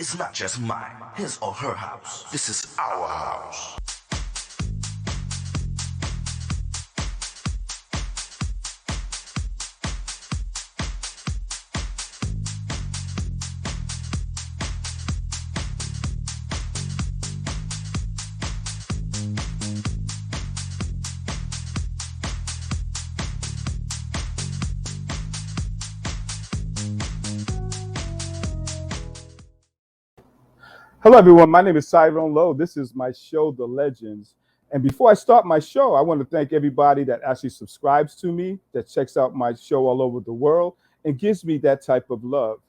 It's not just mine, his or her house. This is our house. Hello, everyone. My name is Tyrone Lowe. This is my show, The Legends. And before I start my show, I want to thank everybody that actually subscribes to me, that checks out my show all over the world, and gives me that type of love.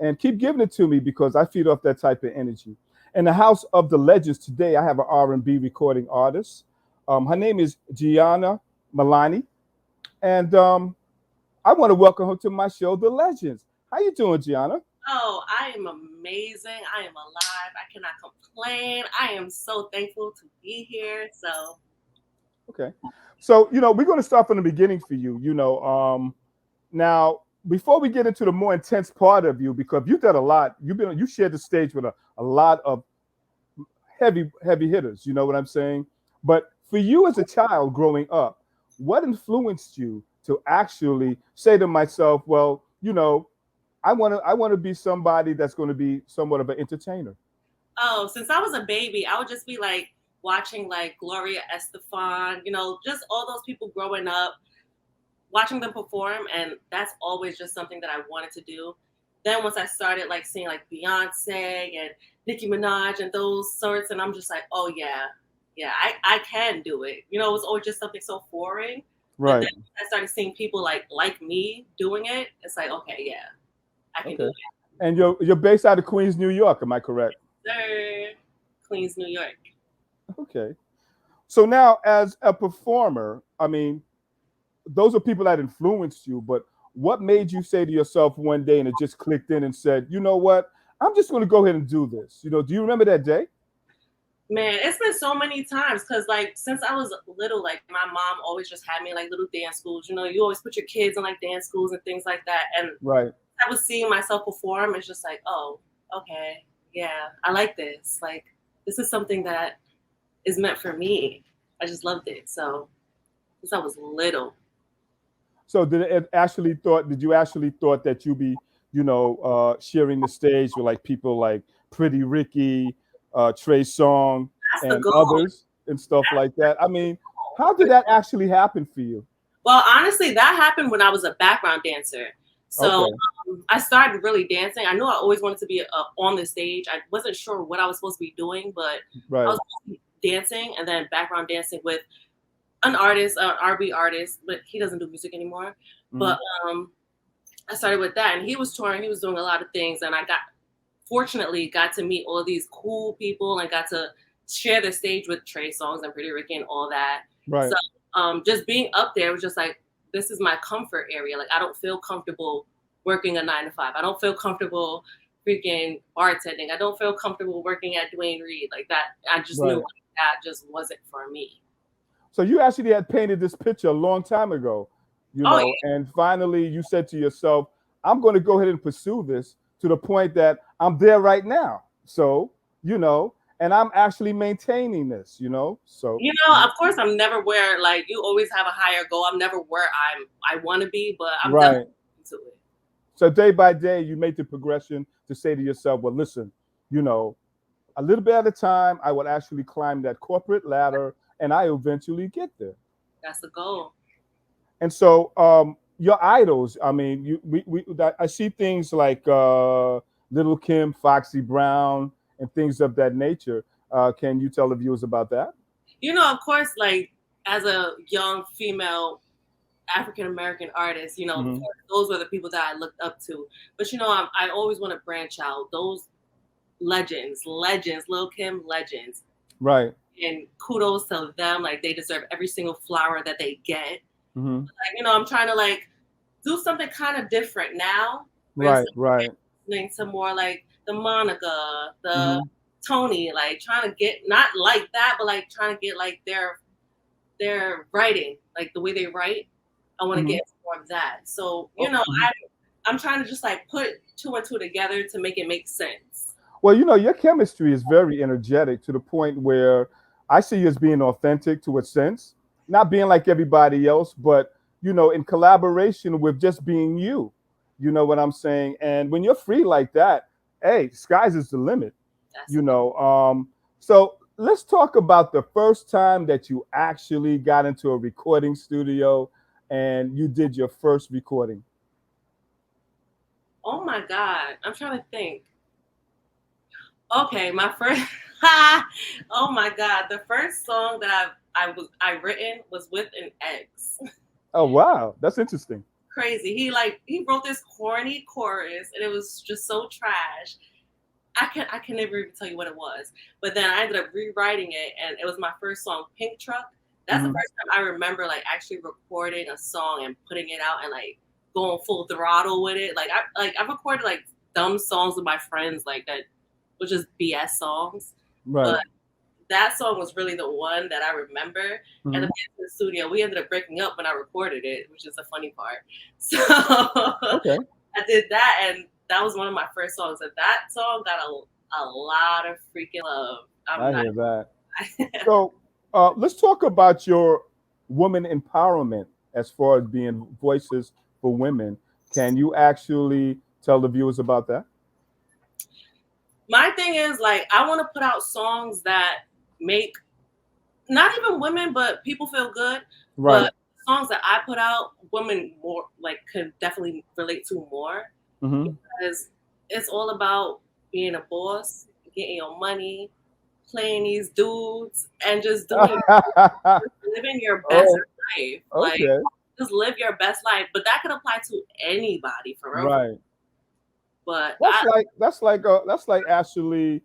And keep giving it to me because I feed off that type of energy. In the house of the legends today, I have an R&B recording artist. Her name is Gianna Milani, and I want to welcome her to my show, The Legends. How you doing, Gianna? Oh, I am amazing. I am alive. I cannot complain. I am so thankful to be here. So, Okay. So, we're going to start from the beginning for you. Now, before we get into the more intense part of you, because you've done a lot, you shared the stage with a lot of heavy hitters. You know what I'm saying? But for you as a child growing up, what influenced you to actually say to myself, well, I want to be somebody that's going to be somewhat of an entertainer. since I was a baby, I would just be like watching like Gloria Estefan, just all those people growing up, watching them perform. And that's always just something that I wanted to do. Then once I started like seeing like Beyonce and Nicki Minaj and those sorts, and I'm just like, oh yeah, I can do it. It was always just something so foreign. But Right. then I started seeing people like me doing it. It's like, okay, yeah, I can do Okay. it. And you're based out of Queens, New York. Am I correct? Sir, Queens, New York. Okay. So now, as a performer, I mean, those are people that influenced you. But what made you say to yourself one day and it just clicked in and said, you know what? I'm just going to go ahead and do this. Do you remember that day? Man, it's been so many times because, like, since I was little, like, my mom always just had me in, like, little dance schools. You always put your kids in, like, dance schools and things like that. And Right. I was seeing myself perform. It's just like, oh, okay, yeah, I like this. Like, this is something that is meant for me. I just loved it. So, since I was little. So did you actually thought that you'd be, sharing the stage with like people like Pretty Ricky, Trey Songz, That's the and goal. others and stuff like that? I mean, how did that actually happen for you? Well, honestly, that happened when I was a background dancer. So Okay. I started really dancing. I knew I always wanted to be on the stage. I wasn't sure what I was supposed to be doing, but I Right. was dancing and then background dancing with an artist, an R&B artist, but he doesn't do music anymore. Hmm. But I started with that, and he was touring. He was doing a lot of things, and I fortunately got to meet all these cool people and got to share the stage with Trey Songz and Pretty Ricky and all that. So Right. just being up there was just like, this is my comfort area. Like, I don't feel comfortable working a 9 to 5. I don't feel comfortable freaking bartending. I don't feel comfortable working at Dwayne Reed like that. I just knew Right. like, that just wasn't for me. So you actually had painted this picture a long time ago, Oh yeah. and finally you said to yourself, I'm going to go ahead and pursue this to the point that I'm there right now. So, and I'm actually maintaining this. So, Of course, I'm never where like you always have a higher goal. I'm never where I want to be, but I'm definitely right. into it. So day by day, you make the progression to say to yourself, well, listen, you know, a little bit at a time, I will actually climb that corporate ladder and I eventually get there. That's the goal. And so, your idols, I mean, I see things like Little Kim, Foxy Brown, and things of that nature. Can you tell the viewers about that? Of course, like as a young female African American artist, Hmm. those were the people that I looked up to. But I always want to branch out. Those legends, Lil Kim legends, Right. and kudos to them. Like they deserve every single flower that they get. Hmm. Like I'm trying to like do something kind of different now. Where Right. instead Right. of listening to more like the Monica, the Hmm. Tony, like trying to get not like that, but like trying to get like their writing, like the way they write. I want to Hmm. get more of that. So Oh, mhm. I'm trying to just like put two and two together to make it make sense. Well, your chemistry is very energetic to the point where I see you as being authentic to a sense, not being like everybody else, but in collaboration with just being you. You know what I'm saying? And when you're free like that, hey, skies is the limit. That's You know. So let's talk about the first time that you actually got into a recording studio and you did your first recording. oh my God. I'm trying to think. Okay, my first oh my God. The first song that I written was with an ex. Oh wow, that's interesting. Crazy. He wrote this corny chorus and it was just so trash. I can never even tell you what it was. But then I ended up rewriting it and it was my first song, Pink Truck. That's the Hmm. first time I remember like actually recording a song and putting it out and like going full throttle with it. I've recorded like dumb songs with my friends like that, which is BS songs. Right. But that song was really the one that I remember. And Hmm. then in the studio, we ended up breaking up when I recorded it, which is the funny part. So Okay. I did that, and that was one of my first songs. And that song got a lot of freaking love. I'm I not. hear that. So let's talk about your woman empowerment as far as being voices for women. Can you actually tell the viewers about that? My thing is like I want to put out songs that make not even women, but people feel good. Right. But songs that I put out, women more like could definitely relate to more Hmm. because it's all about being a boss, getting your money, playing these dudes, and just doing living your best Oh, life. Like okay. just live your best life. But that could apply to anybody for real. Right. But That's like actually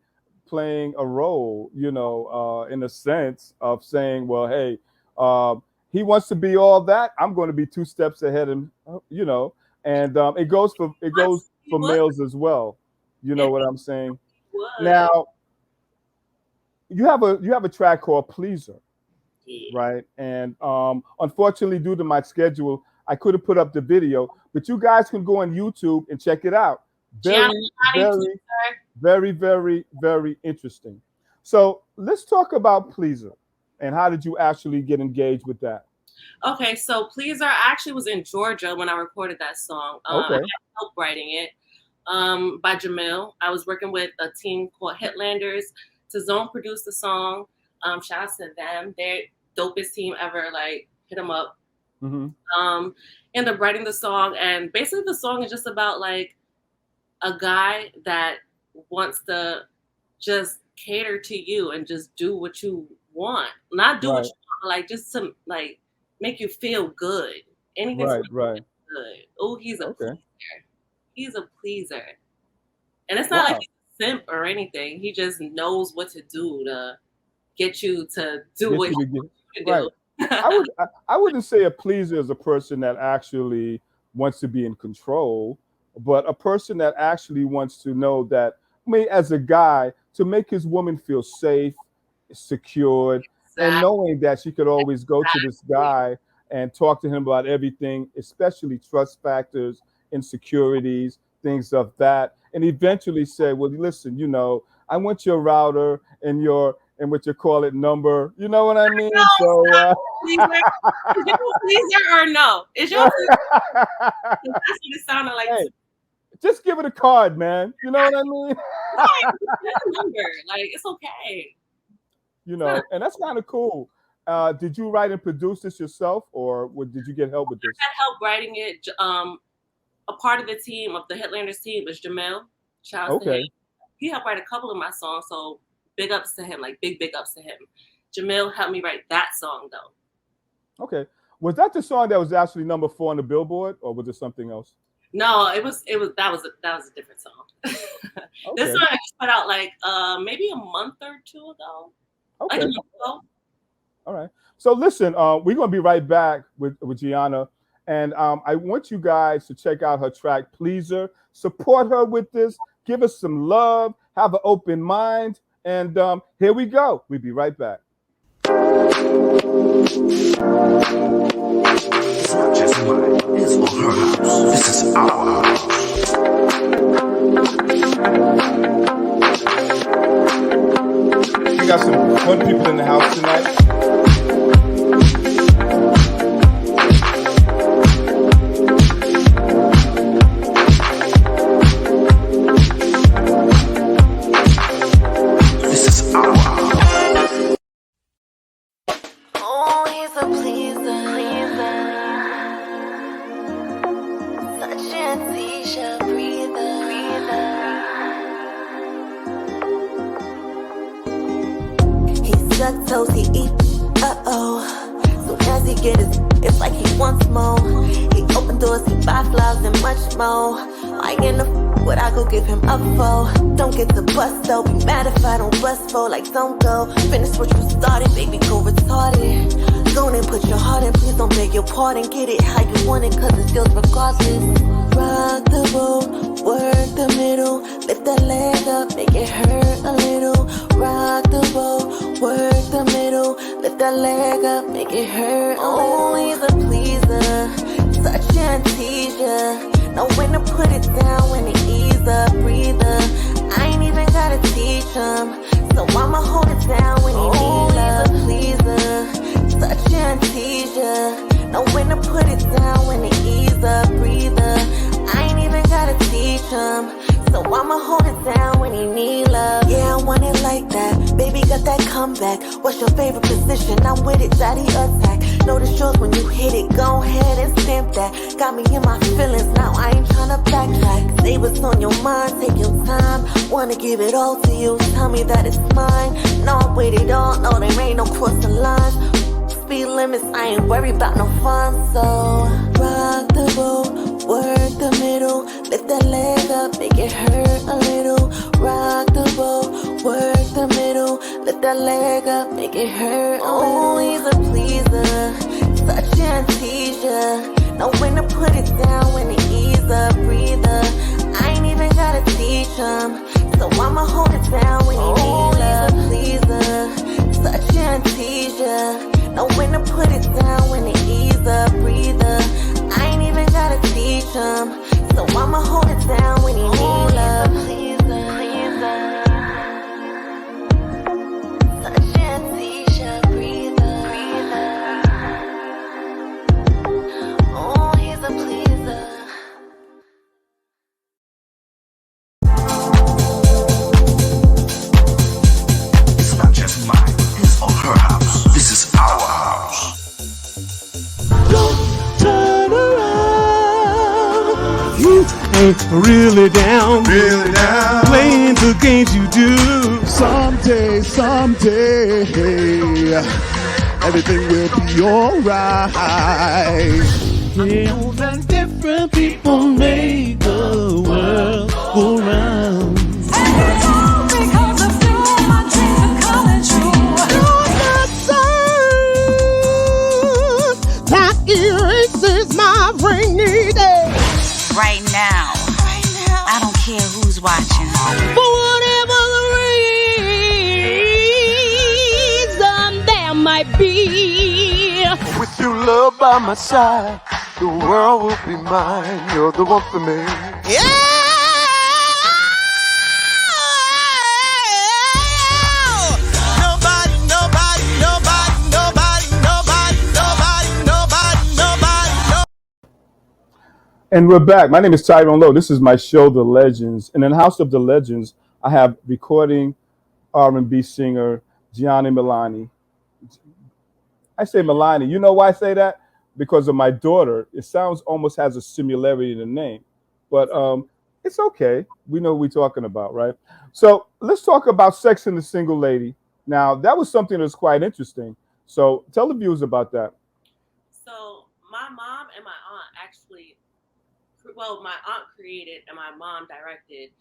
playing a role, in a sense of saying, well, hey, he wants to be all that. I'm going to be two steps ahead, and and it goes for would, males as well. You know it what I'm saying? would. Now you have a track called Pleaser, Yeah. right? And unfortunately, due to my schedule, I could have put up the video, but you guys can go on YouTube and check it out. Gianna Very, Milani, very, very, very, very interesting. So let's talk about Pleaser and how did you actually get engaged with that? Okay, so Pleaser I actually was in Georgia when I recorded that song. I Okay. had help writing it by Jamil. I was working with a team called Hitlanders. Tyrone produced the song. Shout out to them. They're dopest team ever. Like, hit them up. Hmm. Ended up writing the song, and basically the song is just about like a guy that wants to just cater to you and just do what you want. Not do what Right, you want, but like just to like make you feel good. Anything to right, make you right. feel good. Oh, he's a Okay. pleaser. He's a pleaser. And it's not like Wow. he's a simp or anything. He just knows what to do to get you to do Get what you he to get wants you to right. do. I wouldn't say a pleaser is a person that actually wants to be in control, but a person that actually wants to know that, I mean, as a guy, to make his woman feel safe, secured, and Exactly. knowing that she could always go to this guy and talk to him about everything, especially trust factors, insecurities, things of that, and eventually say, well, listen, I want your router and what you call it number. You know what I No, mean? So stop pleaser. Is you a pleaser or no? Is you a pleaser? 'Cause that's what it sounded like hey, to just give it a card, man. You know what I mean? right. It's a number. Like it's okay. It's not And that's kind of cool. Did you write and produce this yourself, or did you get help with this? had help writing it. A part of the team of the Hitlanders team is Jamel. Shout out to him. Okay, He helped write a couple of my songs, so big ups to him, like big ups to him. Jamil helped me write that song though. okay. Was that the song that was actually number 4 on the Billboard, or was it something else? No, that was a different song. This Okay, song I just put out like maybe a month or two ago. Like a okay. month ago. All right. So listen, we're gonna be right back with Gianna, and I want you guys to check out her track "Pleaser." Support her with this. Give us some love. Have an open mind, and here we go. We'll be right back. It's not just mine, his or her house. This is our house. got some fun people in the house tonight. This is our house. Oh, he's a pleaser. Such a t-shirt breather. He sucks toes, he eats. Soon as he get his, it's like he wants more. He open doors, he buy flowers and much more. Why in the what I go give him up for? Don't get to bust though. Be mad if I don't bust for. Like don't go. Finish what you started, baby, go retarded. Go and put your heart in, please don't beg your pardon. Get it how you want it, cause it's yours regardless. Rock the boat, work the middle. Lift that leg up, make it hurt a little. Rock the boat, work the middle. Lift that leg up, make it hurt a little. Oh, he's a pleaser, such a teaser. Know when to put it down, when to ease up, breather. I ain't even gotta teach him, so I'ma hold it down when he needs love. Pleaser, such a teaser. Know when to put it down, when to ease up, breather. I ain't even gotta teach him, so I'ma hold it down when he need love. Yeah, I want it like that. Baby got that comeback. What's your favorite position? I'm with it, daddy attack. Notice yours when you hit it. Go ahead and stamp that. Got me in my feelings now. I ain't tryna backtrack. Say what's on your mind. Take your time. Wanna give it all to you. Tell me that it's mine. No, I waited all. No, there ain't no crossing lines. Speed limits, I ain't worried about no fun. So rock the boat, work the middle. Lift that leg up, make it hurt a little. Rock the boat, work the middle. Lift that leg up, make it hurt a little. Oh, he's a pleaser, such a teaser. Know when to put it down, when to ease up, breather. I ain't even gotta teach him, so I'ma hold it down when he needs love. He's a pleaser, such a teaser. Know when to put it down, when to ease up, breather. I ain't even gotta teach him, so I'ma hold it down when he need love. Such a t-shirt breather. Oh, he's a pleaser. It's not just mine, his or her house. This is our house. Turn around. You ain't really down. Playing the games you do. Someday, everything will be alright. Know that different people make the world go round. Because of you, my dreams are coming true. That erases my rainy day. Right now, I don't care who's watching. For whatever the reason there might be. With your love by my side, the world will be mine. You're the one for me. Yeah. And we're back. My name is Tyrone Lowe. This is my show, The Legends. And in the House of the Legends, I have recording R&B singer Gianna Milani. I say Milani. You know why I say that? Because of my daughter. It sounds almost has a similarity in the name. But it's okay. We know what we're talking about, right? So let's talk about Sex and the Single Lady. Now, that was something that's quite interesting. So tell the viewers about that. So my mom and my aunt actually, well, my aunt created and my mom directed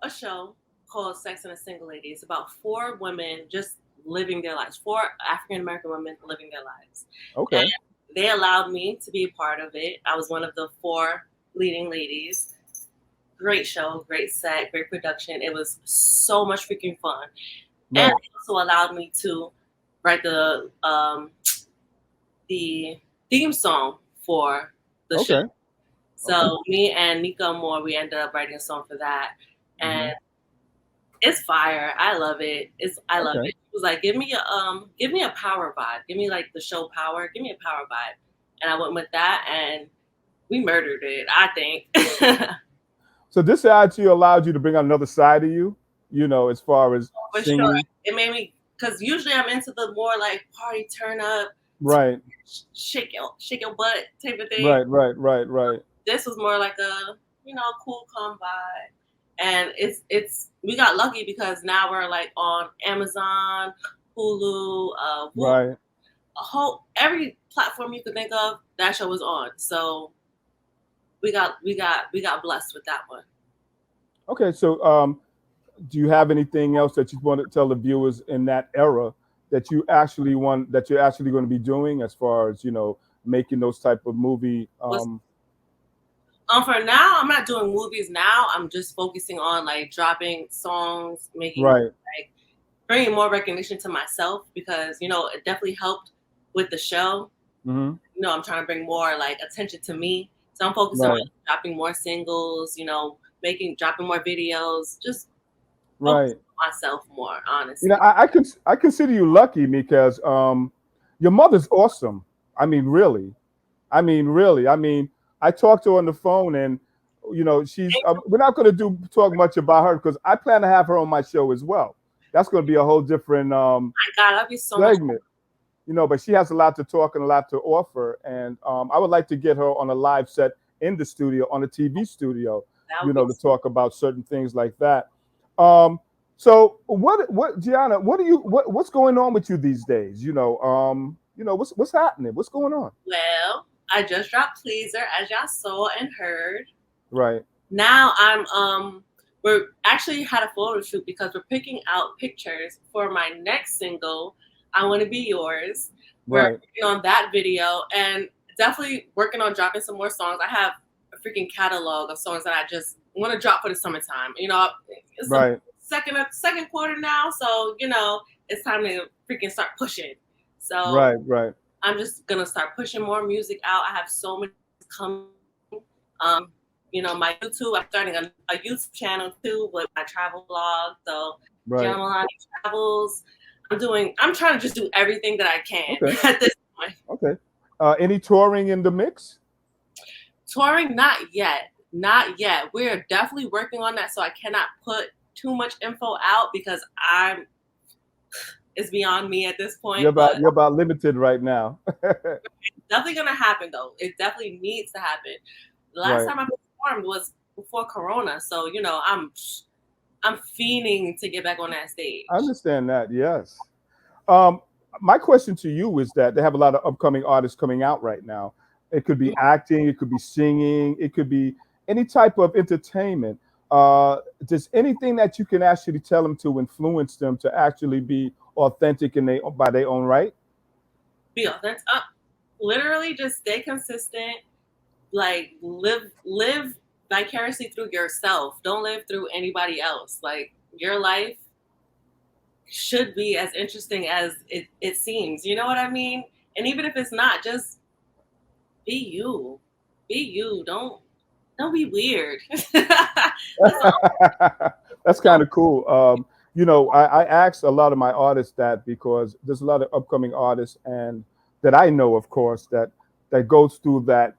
a show called Sex and a Single Lady. It's about 4 women just living their lives, 4 African American women living their lives. Okay. And they allowed me to be a part of it. I was one of the 4 leading ladies. Great show, great set, great production. It was so much freaking fun. No. And it also allowed me to write the theme song for the show. So me and Nika Moore, we ended up writing a song for that. And It's fire. I love it. I love Okay. it. It was like, give me a power vibe. Give me like the show Power. Give me a power vibe. And I went with that, and we murdered it, I think. So this actually allowed you to bring out another side of you, as far as For sure. singing. It made me, because usually I'm into the more like party turn up, Right, shake your butt type of thing. right, right, right, right, This was more like a, cool, calm vibe. And we got lucky because now we're like on Amazon, Hulu, right. every platform you could think of, that show was on. So we got blessed with that one. Okay, so do you have anything else that you want to tell the viewers in that era that you're actually going to be doing as far as making those type of movie? For now, I'm not doing movies now. I'm just focusing on like dropping songs, making Right. like bringing more recognition to myself, because it definitely helped with the show. Hmm. I'm trying to bring more like attention to me, so I'm focusing Right. on dropping more singles. Dropping more videos, just Right. focusing on myself more. Honestly, I consider you lucky because your mother's awesome. I mean, really. I mean, really. I mean, I talked to her on the phone, and she's. We're not going to talk much about her because I plan to have her on my show as well. That's going to be a whole different my God, that'd be so much. segment. But she has a lot to talk and a lot to offer, and I would like to get her on a live set in the studio, on a TV studio, That would be to talk about certain things like that. So what Gianna, what's going on with you these days? What's happening? What's going on? well. I just dropped Pleaser, as y'all saw and heard. Right. Now we're actually had a photo shoot because we're picking out pictures for my next single, I Want to Be Yours. We're Right. working on that video, and definitely working on dropping some more songs. I have a freaking catalog of songs that I just want to drop for the summertime. It's Right. the second quarter now, so it's time to freaking start pushing. So Right. Right. I'm just gonna start pushing more music out. I have so many coming. My YouTube. I'm starting a YouTube channel too with my travel blog. So Right. Gianna Milani travels. I'm trying to just do everything that I can Okay. at this point. Okay. Any touring in the mix? Touring, not yet. Not yet. We're definitely working on that. So I cannot put too much info out because it's beyond me at this point. You're but about limited right now. definitely gonna happen though. It definitely needs to happen. The last Right. time I performed was before Corona, so I'm fiending to get back on that stage. I understand that. Yes. My question to you is that they have a lot of upcoming artists coming out right now. It could be acting, it could be singing, it could be any type of entertainment. Just anything that you can actually tell them to influence them to actually be authentic by their own right. Be authentic. Literally, just stay consistent. Like live vicariously through yourself. Don't live through anybody else. Like your life should be as interesting as it seems. You know what I mean? And even if it's not, just be you. Be you. Don't be weird. That's kind of cool. I asked a lot of my artists that because there's a lot of upcoming artists and that I know, of course, that goes through that.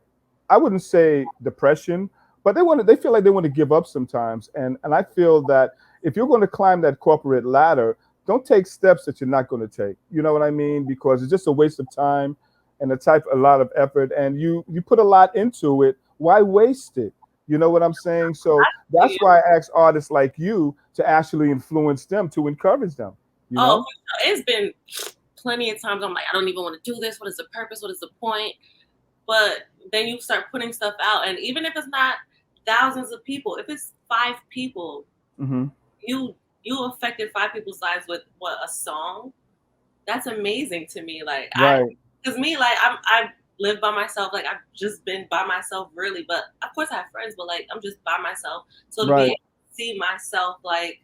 I wouldn't say depression, but they feel like they want to give up sometimes. And I feel that if you're going to climb that corporate ladder, don't take steps that you're not going to take. You know what I mean? Because it's just a waste of time and a lot of effort, and you put a lot into it. Why waste it? You know what I'm saying? So that's why I ask artists like you to actually influence them, to encourage them. Oh, it's been plenty of times I'm like, I don't even want to do this. What is the purpose? What is the point? But then you start putting stuff out, and even if it's not thousands of people, if it's 5 people, Mm-hmm. you affected 5 people's lives with a song. That's amazing to me. Like, Right. Because me, like, I live by myself. Like, I've just been by myself, really. But of course, I have friends. But like, I'm just by myself. So to be able to see myself like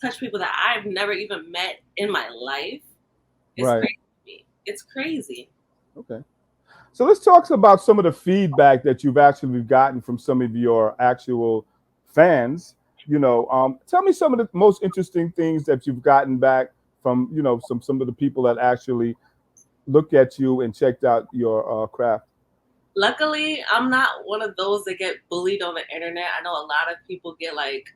touch people that I've never even met in my life, is crazy to me. It's crazy. Okay. So let's talk about some of the feedback that you've actually gotten from some of your actual fans Tell me some of the most interesting things that you've gotten back from, some of the people that actually looked at you and checked out your craft. Luckily, I'm not one of those that get bullied on the internet. I know a lot of people get like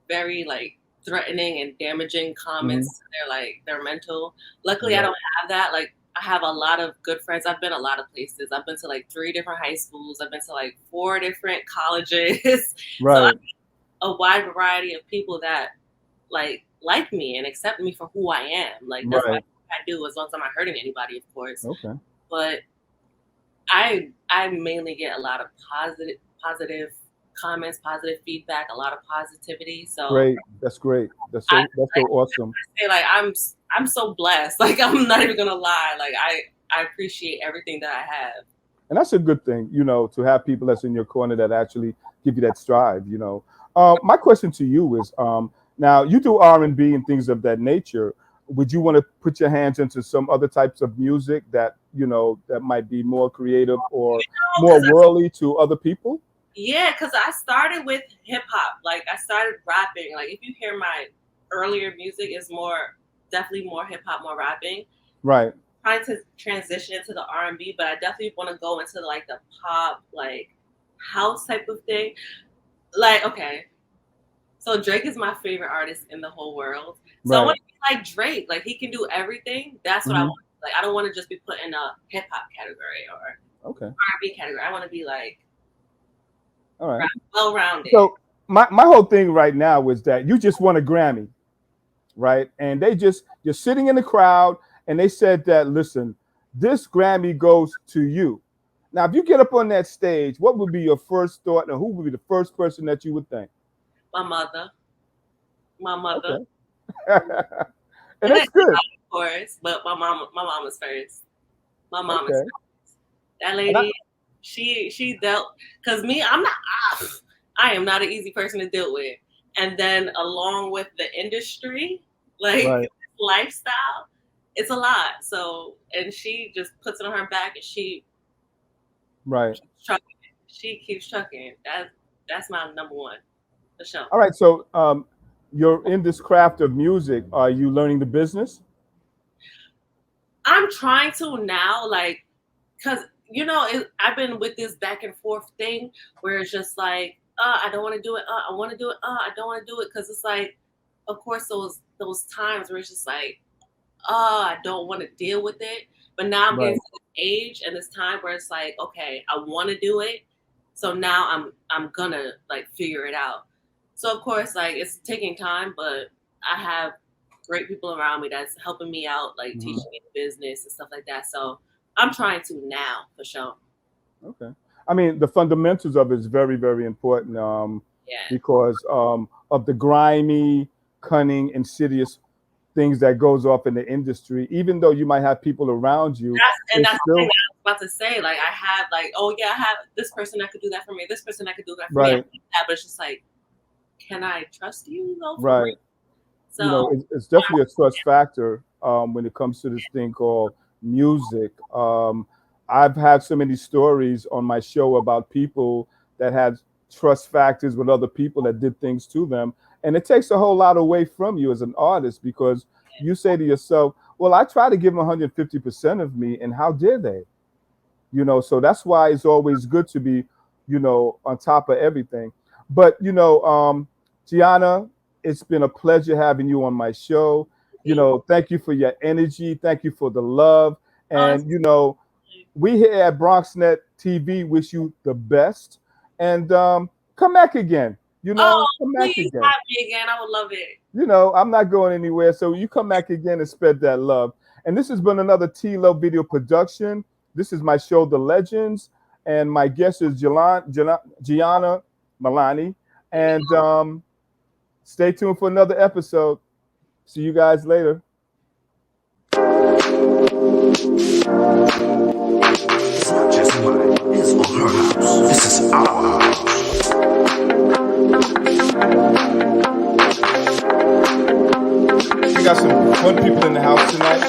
very like threatening and damaging comments to their mental. Luckily, I don't have that. Like I have a lot of good friends. I've been a lot of places. I've been to like 3 different high schools. I've been to like 4 different colleges. Right. So I meet a wide variety of people that like me and accept me for who I am. Like that's what I do, as long as I'm not hurting anybody, of course. Okay. But I mainly get a lot of positive comments, positive feedback, a lot of positivity. So great. That's great. That's so awesome. I say like I'm so blessed. Like I'm not even gonna lie. Like I appreciate everything that I have. And that's a good thing, to have people that's in your corner that actually give you that strive. My question to you is, now you do R&B and things of that nature. Would you want to put your hands into some other types of music that that might be more creative or more worldly to other people? Yeah, because I started with hip hop. Like I started rapping. Like if you hear my earlier music, is definitely more hip hop, more rapping. Right. Trying to transition into the R&B, but I definitely want to go into like the pop, like house type of thing. Like okay, so Drake is my favorite artist in the whole world. So I want to be like Drake. Like he can do everything. That's what I want. Like I don't want to just be put in a hip hop category or R&B category. I want to be like well-rounded. So my whole thing right now is that you just won a Grammy, right? And you're sitting in the crowd and they said that, listen, this Grammy goes to you. Now, if you get up on that stage, what would be your first thought, and who would be the first person that you would thank? My mother. Okay. And that's good. Of course, but my mom is first. My mom is first. That lady, she dealt, because me, I am not an easy person to deal with. And then along with the industry, like lifestyle, it's a lot. So, and she just puts it on her back and she keeps trucking. She keeps trucking. That's my number one, for sure. All right, so you're in this craft of music. Are you learning the business? I'm trying to now, like, because, I've been with this back and forth thing where it's just like, I don't want to do it. I want to do it. I don't want to do it. Because it's like, of course, those times where it's just like, I don't want to deal with it. But now I'm getting to this age and this time where it's like, okay, I want to do it. So now I'm gonna like figure it out. So of course, like it's taking time, but I have great people around me that's helping me out, like teaching me the business and stuff like that. So I'm trying to now, for sure. Okay. I mean, the fundamentals of it is very, very important because of the grimy, cunning, insidious things that goes off in the industry. Even though you might have people around you, that's the thing I was about to say. Like I have, like, oh yeah, I have this person that could do that for me. This person that could do that for me. But it's just like, can I trust you? Right. So it's definitely a trust factor when it comes to this thing called music. I've had so many stories on my show about people that had trust factors with other people that did things to them. And it takes a whole lot away from you as an artist because you say to yourself, well, I try to give them 150% of me, and how dare they? So that's why it's always good to be, on top of everything. But, Gianna, it's been a pleasure having you on my show. Thank you for your energy. Thank you for the love. And, we here at BronxNet TV wish you the best. And come back again. Come back please again. Have me again. I would love it. I'm not going anywhere. So you come back again and spread that love. And this has been another T-Love video production. This is my show, The Legends. And my guest is Gianna Milani. And stay tuned for another episode. See you guys later. It's not just mine, it's all her house. This is our house. We got some fun people in the house tonight.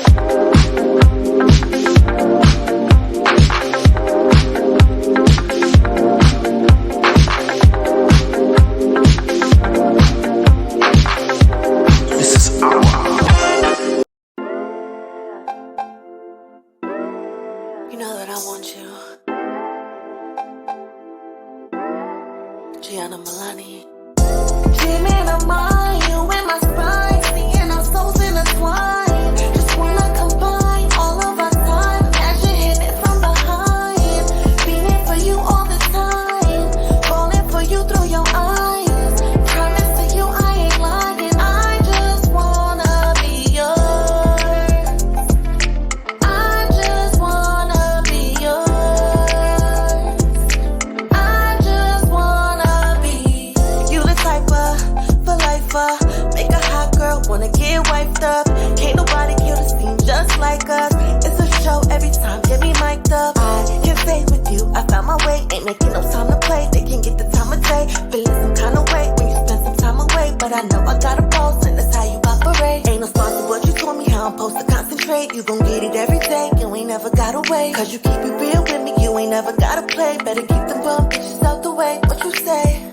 mic'd up. Can't nobody kill the scene just like us. It's a show every time, get me mic'd up. I can stay with you, I found my way. Ain't making no time to play, they can get the time of day. Feeling some kind of way when you spend some time away. But I know I got a pulse and that's how you operate. Ain't no sponsor what you told me, how I'm supposed to concentrate. You gon' get it every day, you ain't never got away. Cause you keep it real with me, you ain't never gotta play. Better keep them bum bitches out the way, what you say?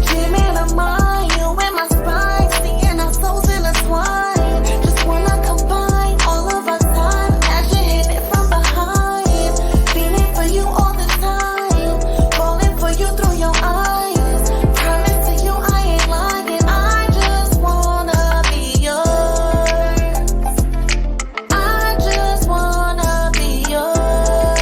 Dreaming of mine, you in my spine. Seeing our souls intertwine. Just wanna combine all of our time. Imagine hitting it from behind. Feeling for you all the time. Falling for you through your eyes. Promise to you I ain't lying. I just wanna be yours. I just wanna be yours.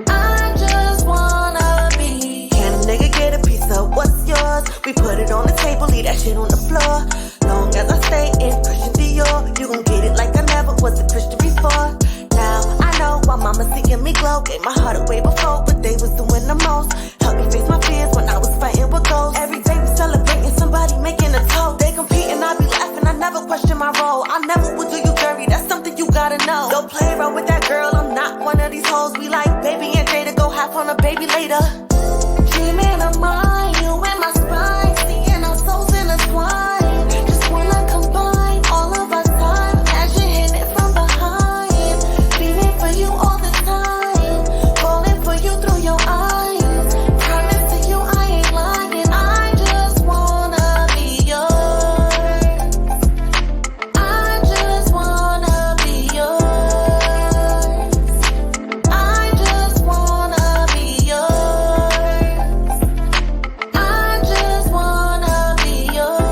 I just wanna be. Can a nigga get a piece of what's yours? We put it on the table, leave that shit on the floor. Long as I stay in Christian Dior, you gon' get it like I never was a Christian before. Now I know why mama seeing me glow. Gave my heart away before, but they was doing the most. Helped me face my fears when I was fighting with ghosts. Every day we celebrating somebody making a toe. They competing, I be laughing, I never question my role. I never would do you dirty, that's something you gotta know. Don't play around with that girl, I'm not one of these hoes. We like baby and Jada, go have on a baby later. Dreaming of mine, you in my spine. Seeing our souls intertwine. Just wanna combine all of our time. Imagine hitting it from behind. Feeling for you all the time. Falling for you through your eyes. Promise to you I ain't lying. I just wanna be yours. I just wanna be yours. I just wanna be yours. I just wanna be yours.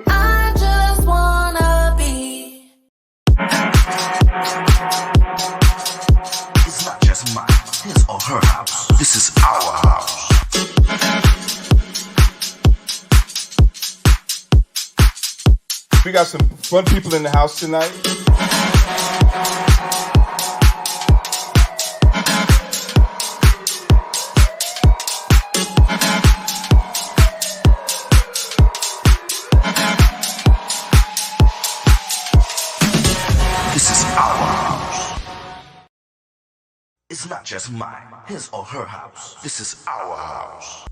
I just wanna be. It's not just mine, his or her house. This is our house. We got some fun people in the house tonight. This is our house. It's not just mine, his or her house. This is our house.